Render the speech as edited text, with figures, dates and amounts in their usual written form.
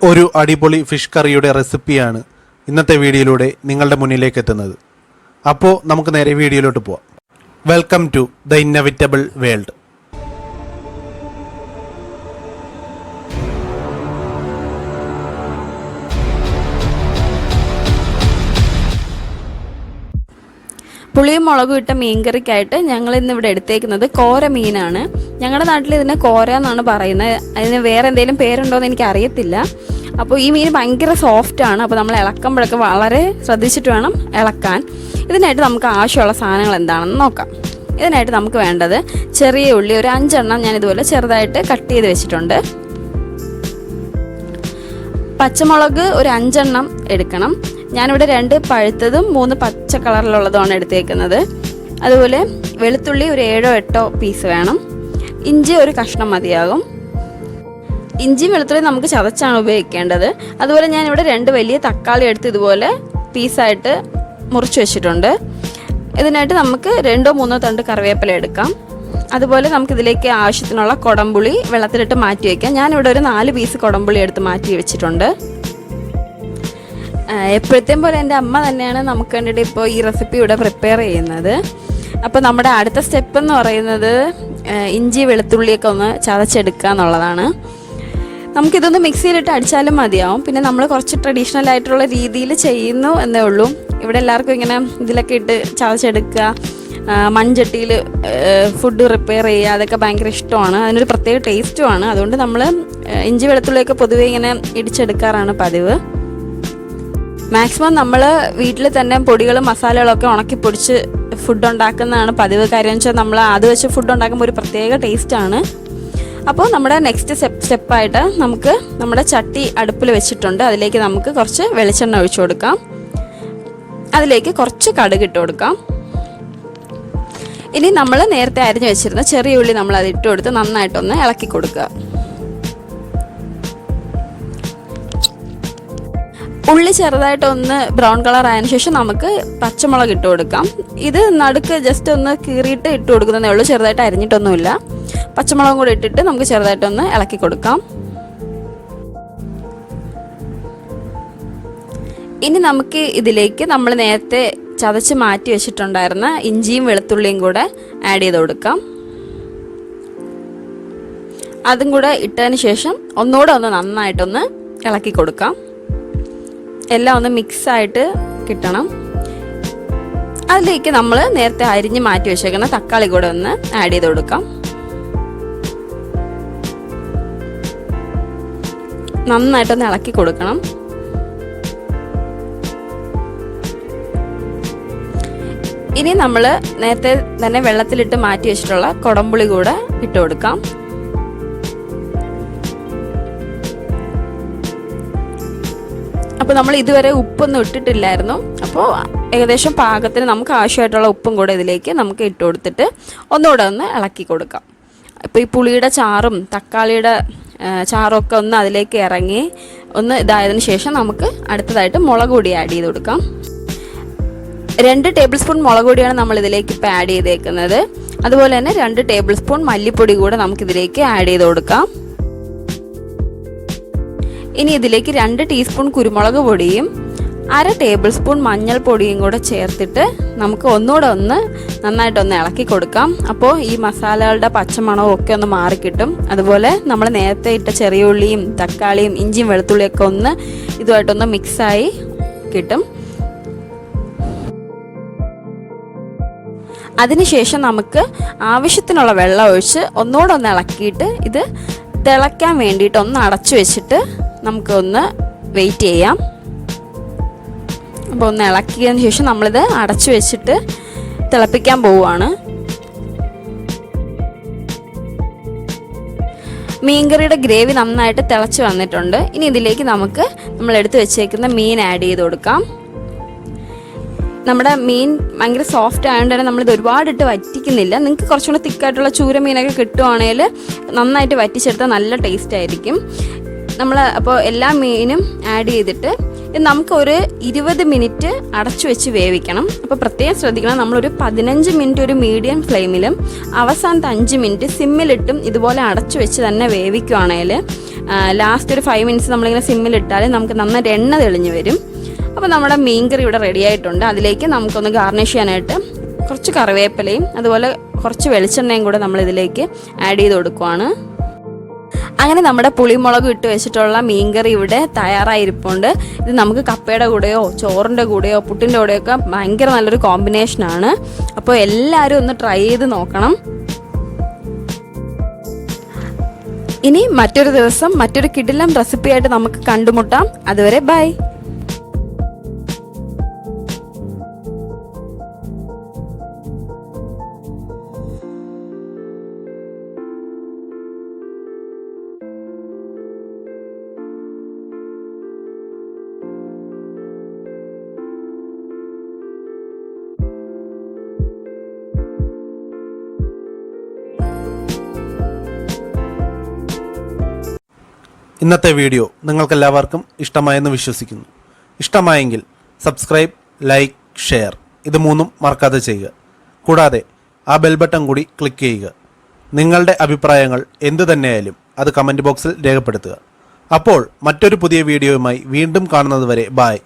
ഒരു അടിപൊളി ഫിഷ് കറിയുടെ റെസിപ്പിയാണ് ഇന്നത്തെ വീഡിയോയിലൂടെ നിങ്ങളുടെ മുന്നിലേക്ക് എത്തുന്നത്. അപ്പോൾ നമുക്ക് നേരെ വീഡിയോയിലോട്ട് പോവാം. Welcome to the inevitable world. പുളിയും മുളകും ഇട്ട മീൻകറിക്കായിട്ട് ഞങ്ങൾ ഇന്നിവിടെ എടുത്തേക്കുന്നത് കോര മീനാണ്. ഞങ്ങളുടെ നാട്ടിൽ ഇതിനെ കോര എന്നാണ് പറയുന്നത്. അതിന് വേറെ എന്തെങ്കിലും പേരുണ്ടോ എന്ന് എനിക്ക് അറിയത്തില്ല. അപ്പോൾ ഈ മീൻ ഭയങ്കര സോഫ്റ്റാണ്. അപ്പോൾ നമ്മൾ ഇളക്കുമ്പോഴൊക്കെ വളരെ ശ്രദ്ധിച്ചിട്ട് വേണം ഇളക്കാൻ. ഇതിനായിട്ട് നമുക്ക് ആവശ്യമുള്ള സാധനങ്ങൾ എന്താണെന്ന് നോക്കാം. ഇതിനായിട്ട് നമുക്ക് വേണ്ടത് ചെറിയ ഉള്ളി ഒരു 5 എണ്ണം ഞാൻ ഇതുപോലെ ചെറുതായിട്ട് കട്ട് ചെയ്ത് വെച്ചിട്ടുണ്ട്. പച്ചമുളക് ഒരു 5 എണ്ണം എടുക്കണം. ഞാനിവിടെ 2 പഴുത്തതും 3 പച്ച കളറിലുള്ളതുമാണ് എടുത്തേക്കുന്നത്. അതുപോലെ വെളുത്തുള്ളി ഒരു 7-8 പീസ് വേണം. ഇഞ്ചി ഒരു കഷ്ണം മതിയാകും. ഇഞ്ചിയും വെളുത്തുള്ളി നമുക്ക് ചതച്ചാണ് ഉപയോഗിക്കേണ്ടത്. അതുപോലെ ഞാനിവിടെ 2 വലിയ തക്കാളി എടുത്ത് ഇതുപോലെ പീസായിട്ട് മുറിച്ച് വെച്ചിട്ടുണ്ട്. ഇതിനായിട്ട് നമുക്ക് 2-3 തണ്ട് കറിവേപ്പില എടുക്കാം. അതുപോലെ നമുക്കിതിലേക്ക് ആവശ്യത്തിനുള്ള കുടംപുളി വെള്ളത്തിലിട്ട് മാറ്റി വയ്ക്കാം. ഞാനിവിടെ ഒരു 4 പീസ് കുടംപുളി എടുത്ത് മാറ്റി വെച്ചിട്ടുണ്ട്. എപ്പോഴത്തേയും പോലെ എൻ്റെ അമ്മ തന്നെയാണ് നമുക്ക് വേണ്ടിയിട്ട് ഇപ്പോൾ ഈ റെസിപ്പി ഇവിടെ പ്രിപ്പയർ ചെയ്യുന്നത്. അപ്പോൾ നമ്മുടെ അടുത്ത സ്റ്റെപ്പ് എന്ന് പറയുന്നത് ഇഞ്ചി വെളുത്തുള്ളിയൊക്കെ ഒന്ന് ചതച്ചെടുക്കുക എന്നുള്ളതാണ്. നമുക്കിതൊന്ന് മിക്സിയിലിട്ട് അടിച്ചാലും മതിയാവും. പിന്നെ നമ്മൾ കുറച്ച് ട്രഡീഷണൽ ആയിട്ടുള്ള രീതിയിൽ ചെയ്യുന്നു എന്നേ ഉള്ളൂ. ഇവിടെ എല്ലാവർക്കും ഇങ്ങനെ ഇതിലൊക്കെ ഇട്ട് ചതച്ചെടുക്കുക, മൺചട്ടിയിൽ ഫുഡ് പ്രിപ്പയർ ചെയ്യുക, അതൊക്കെ ഭയങ്കര ഇഷ്ടമാണ്. അതിനൊരു പ്രത്യേക ടേസ്റ്റുമാണ്. അതുകൊണ്ട് നമ്മൾ ഇഞ്ചി വെളുത്തുള്ളിയൊക്കെ പൊതുവേ ഇങ്ങനെ ഇടിച്ചെടുക്കാറാണ് പതിവ്. മാക്സിമം നമ്മൾ വീട്ടിൽ തന്നെ പൊടികളും മസാലകളൊക്കെ ഉണക്കി പൊടിച്ച് ഫുഡ് ഉണ്ടാക്കുന്നതാണ് പതിവ്. കാര്യം വെച്ചാൽ നമ്മൾ അത് വെച്ച് ഫുഡ് ഉണ്ടാക്കുമ്പോൾ ഒരു പ്രത്യേക ടേസ്റ്റാണ്. അപ്പോൾ നമ്മുടെ നെക്സ്റ്റ് സ്റ്റെപ്പായിട്ട് നമുക്ക് നമ്മുടെ ചട്ടി അടുപ്പിൽ വെച്ചിട്ടുണ്ട്. അതിലേക്ക് നമുക്ക് കുറച്ച് വെളിച്ചെണ്ണ ഒഴിച്ചു കൊടുക്കാം. അതിലേക്ക് കുറച്ച് കടുക് ഇട്ട് കൊടുക്കാം. ഇനി നമ്മൾ നേരത്തെ അരിഞ്ഞു വെച്ചിരുന്ന ചെറിയ ഉള്ളി നമ്മൾ അത് ഇട്ട് കൊടുത്ത് നന്നായിട്ടൊന്ന് ഇളക്കി കൊടുക്കുക. ഉള്ളി ചെറുതായിട്ടൊന്ന് ബ്രൗൺ കളർ ആയതിനു ശേഷം നമുക്ക് പച്ചമുളക് ഇട്ട് കൊടുക്കാം. ഇത് നടുക്ക് ജസ്റ്റ് ഒന്ന് കീറിയിട്ട് ഇട്ട് കൊടുക്കുന്നതേ ഉള്ളൂ, ചെറുതായിട്ട് അരിഞ്ഞിട്ടൊന്നുമില്ല. പച്ചമുളകും കൂടി ഇട്ടിട്ട് നമുക്ക് ചെറുതായിട്ടൊന്ന് ഇളക്കി കൊടുക്കാം. ഇനി നമുക്ക് ഇതിലേക്ക് നമ്മൾ നേരത്തെ ചതച്ച് മാറ്റി വെച്ചിട്ടുണ്ടായിരുന്ന ഇഞ്ചിയും വെളുത്തുള്ളിയും കൂടെ ആഡ് ചെയ്ത് കൊടുക്കാം. അതും കൂടെ ഇട്ടതിന് ശേഷം ഒന്നുകൂടെ ഒന്ന് നന്നായിട്ടൊന്ന് ഇളക്കി കൊടുക്കാം. എല്ലാം ഒന്ന് മിക്സായിട്ട് കിട്ടണം. അതിലേക്ക് നമ്മൾ നേരത്തെ അരിഞ്ഞ് മാറ്റി വെച്ചേക്കുന്ന തക്കാളി കൂടെ ഒന്ന് ആഡ് ചെയ്ത് കൊടുക്കാം. നന്നായിട്ടൊന്ന് ഇളക്കി കൊടുക്കണം. ഇനി നമ്മൾ നേരത്തെ തന്നെ വെള്ളത്തിലിട്ട് മാറ്റി വെച്ചിട്ടുള്ള കുടംപുളി കൂടെ ഇട്ട് കൊടുക്കാം. അപ്പോൾ നമ്മൾ ഇതുവരെ ഉപ്പൊന്നും ഇട്ടിട്ടില്ലായിരുന്നു. അപ്പോൾ ഏകദേശം പാകത്തിന് നമുക്ക് ആവശ്യമായിട്ടുള്ള ഉപ്പും കൂടെ ഇതിലേക്ക് നമുക്ക് ഇട്ട് കൊടുത്തിട്ട് ഒന്നുകൂടെ ഒന്ന് ഇളക്കി കൊടുക്കാം. ഇപ്പോൾ ഈ പുളിയുടെ ചാറും തക്കാളിയുടെ ചാറൊക്കെ ഒന്ന് അതിലേക്ക് ഇറങ്ങി ഒന്ന് ഇതായതിനു ശേഷം നമുക്ക് അടുത്തതായിട്ട് മുളക് പൊടി ആഡ് ചെയ്ത് കൊടുക്കാം. 2 ടേബിൾ സ്പൂൺ മുളക് പൊടിയാണ് നമ്മൾ ഇതിലേക്ക് ഇപ്പോൾ ആഡ് ചെയ്തേക്കുന്നത്. അതുപോലെ തന്നെ 2 ടേബിൾ സ്പൂൺ മല്ലിപ്പൊടി കൂടെ നമുക്കിതിലേക്ക് ആഡ് ചെയ്ത് കൊടുക്കാം. ഇനി ഇതിലേക്ക് 2 ടീസ്പൂൺ കുരുമുളക് പൊടിയും 1/2 ടേബിൾ സ്പൂൺ മഞ്ഞൾപ്പൊടിയും കൂടെ ചേർത്തിട്ട് നമുക്ക് ഒന്നുകൂടെ ഒന്ന് നന്നായിട്ടൊന്ന് ഇളക്കി കൊടുക്കാം. അപ്പോൾ ഈ മസാലകളുടെ പച്ചമണവും ഒക്കെ ഒന്ന് മാറിക്കിട്ടും. അതുപോലെ നമ്മൾ നേരത്തെ ഇട്ട ചെറിയ ഉള്ളിയും തക്കാളിയും ഇഞ്ചിയും വെളുത്തുള്ളിയൊക്കെ ഒന്ന് ഇതുമായിട്ടൊന്ന് മിക്സായി കിട്ടും. അതിനുശേഷം നമുക്ക് ആവശ്യത്തിനുള്ള വെള്ളം ഒഴിച്ച് ഒന്നുകൂടെ ഒന്ന് ഇളക്കിയിട്ട് ഇത് തിളയ്ക്കാൻ വേണ്ടിയിട്ട് ഒന്ന് അടച്ചു വെച്ചിട്ട് നമുക്കൊന്ന് വെയിറ്റ് ചെയ്യാം. അപ്പോൾ ഒന്ന് ഇളക്കിയതിന് ശേഷം നമ്മളിത് അടച്ചു വെച്ചിട്ട് തിളപ്പിക്കാൻ പോവുകയാണ്. മീൻകറിയുടെ ഗ്രേവി നന്നായിട്ട് തിളച്ച് വന്നിട്ടുണ്ട്. ഇനി ഇതിലേക്ക് നമുക്ക് നമ്മൾ എടുത്ത് വെച്ചേക്കുന്ന മീൻ ആഡ് ചെയ്ത് കൊടുക്കാം. നമ്മുടെ മീൻ ഭയങ്കര സോഫ്റ്റ് ആയതുകൊണ്ട് തന്നെ നമ്മളിത് ഒരുപാടിട്ട് വറ്റിക്കുന്നില്ല. നിങ്ങൾക്ക് കുറച്ചുകൂടെ തിക്കായിട്ടുള്ള ചൂര മീനൊക്കെ കിട്ടുവാണെങ്കിൽ നന്നായിട്ട് വറ്റിച്ചെടുത്താൽ നല്ല ടേസ്റ്റ് ആയിരിക്കും. നമ്മൾ അപ്പോൾ എല്ലാ മീനും ആഡ് ചെയ്തിട്ട് നമുക്ക് ഒരു 20 മിനിറ്റ് അടച്ചു വെച്ച് വേവിക്കണം. അപ്പോൾ പ്രത്യേകം ശ്രദ്ധിക്കണം, നമ്മളൊരു 15 മിനിറ്റ് ഒരു മീഡിയം ഫ്ലെയിമിലും അവസാനത്തെ 5 മിനിറ്റ് സിമ്മിലിട്ടും ഇതുപോലെ അടച്ചു വെച്ച് തന്നെ വേവിക്കുകയാണെങ്കിൽ ലാസ്റ്റ് ഒരു 5 മിനിറ്റ്സ് നമ്മളിങ്ങനെ സിമ്മിലിട്ടാൽ നമുക്ക് നന്നായിട്ട് എണ്ണ തെളിഞ്ഞ് വരും. അപ്പോൾ നമ്മുടെ മീൻകറി ഇവിടെ റെഡി ആയിട്ടുണ്ട്. അതിലേക്ക് നമുക്കൊന്ന് ഗാർണിഷ് ചെയ്യാനായിട്ട് കുറച്ച് കറിവേപ്പിലയും അതുപോലെ കുറച്ച് വെളിച്ചെണ്ണയും കൂടെ നമ്മളിതിലേക്ക് ആഡ് ചെയ്ത് കൊടുക്കുവാണ്. അങ്ങനെ നമ്മുടെ പുളിമുളക് ഇട്ട് വെച്ചിട്ടുള്ള മീൻകറി ഇവിടെ തയ്യാറായിരിപ്പുണ്ട്. ഇത് നമുക്ക് കപ്പയുടെ കൂടെയോ ചോറിൻ്റെ കൂടെയോ പുട്ടിൻ്റെ കൂടെയോ ഒക്കെ ഭയങ്കര നല്ലൊരു കോമ്പിനേഷനാണ്. അപ്പോൾ എല്ലാവരും ഒന്ന് ട്രൈ ചെയ്ത് നോക്കണം. ഇനി മറ്റൊരു ദിവസം മറ്റൊരു കിടിലം റെസിപ്പിയായിട്ട് നമുക്ക് കണ്ടുമുട്ടാം. അതുവരെ ബൈ. ഇന്നത്തെ വീഡിയോ നിങ്ങൾക്കെല്ലാവർക്കും ഇഷ്ടമായെന്ന് വിശ്വസിക്കുന്നു. ഇഷ്ടമായെങ്കിൽ സബ്സ്ക്രൈബ്, ലൈക്ക്, ഷെയർ ഇത് മൂന്നും മറക്കാതെ ചെയ്യുക. കൂടാതെ ആ ബെൽ ബട്ടൺ കൂടി ക്ലിക്ക് ചെയ്യുക. നിങ്ങളുടെ അഭിപ്രായങ്ങൾ എന്തു തന്നെയായാലും അത് കമൻറ്റ് ബോക്സിൽ രേഖപ്പെടുത്തുക. അപ്പോൾ മറ്റൊരു പുതിയ വീഡിയോയുമായി വീണ്ടും കാണുന്നത് വരെ ബായ്.